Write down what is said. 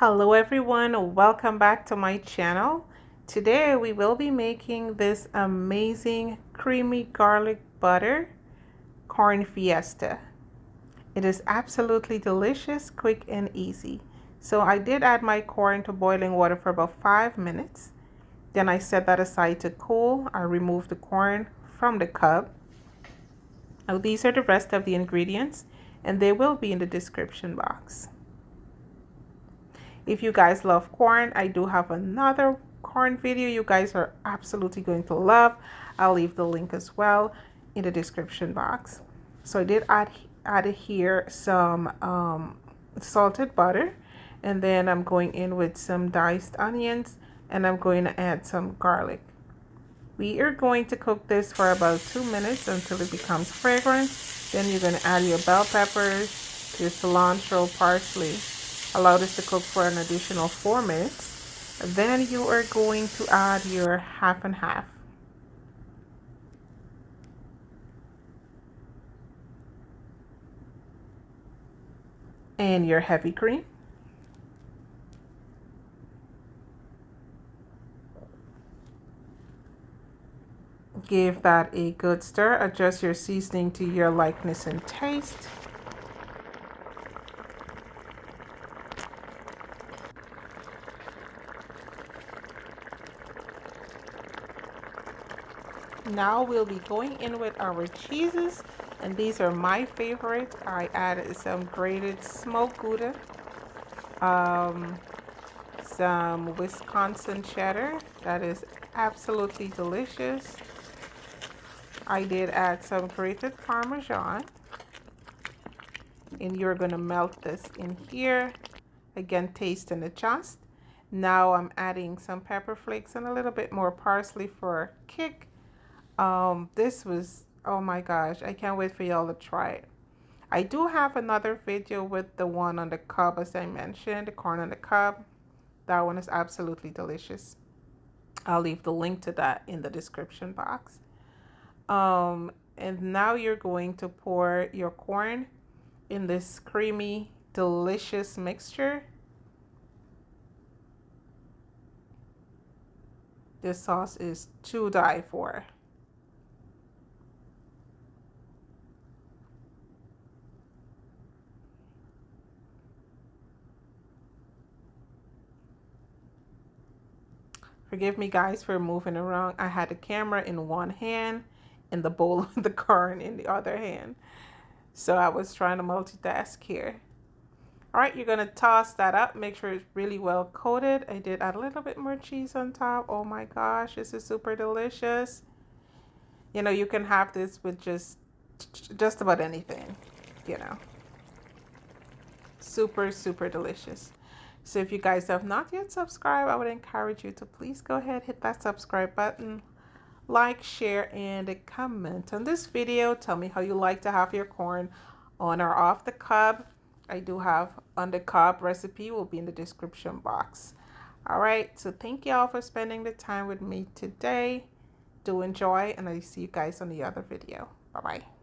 Hello everyone, welcome back to my channel. Today we will be making this amazing creamy garlic butter corn fiesta. It is absolutely delicious, quick and easy. So I did add my corn to boiling water for about 5 minutes. Then I set that aside to cool. I removed the corn from the cup. Now these are the rest of the ingredients and they will be in the description box. If you guys love corn, I do have another corn video you guys are absolutely going to love. I'll leave the link as well in the description box. So I did add here some salted butter, and then I'm going in with some diced onions, and I'm going to add some garlic. We are going to cook this for about 2 minutes until it becomes fragrant. Then you're going to add your bell peppers, your cilantro, parsley. Allow this to cook for an additional 4 minutes. Then you are going to add your half and half. And your heavy cream. Give that a good stir. Adjust your seasoning to your likeness and taste. Now we'll be going in with our cheeses, and these are my favorite. I added some grated smoked Gouda, some Wisconsin cheddar. That is absolutely delicious. I did add some grated Parmesan, and you're going to melt this in here. Again, taste and adjust. Now I'm adding some pepper flakes and a little bit more parsley for a kick. This was, oh my gosh, I can't wait for y'all to try it. I do have another video with the one on the cob, as I mentioned, the corn on the cob. That one is absolutely delicious. I'll leave the link to that in the description box. And now you're going to pour your corn in this creamy, delicious mixture. This sauce is to die for. Forgive me guys for moving around. I had the camera in one hand and the bowl of the corn in the other hand. So I was trying to multitask here. All right, you're gonna toss that up. Make sure it's really well coated. I did add a little bit more cheese on top. Oh my gosh, this is super delicious. You know, you can have this with just about anything, you know. Super, super delicious. So if you guys have not yet subscribed, I would encourage you to please go ahead, hit that subscribe button, like, share, and comment on this video. Tell me how you like to have your corn on or off the cob. I do have on the cob recipe, will be in the description box. All right, so thank you all for spending the time with me today. Do enjoy, and I see you guys on the other video. Bye-bye.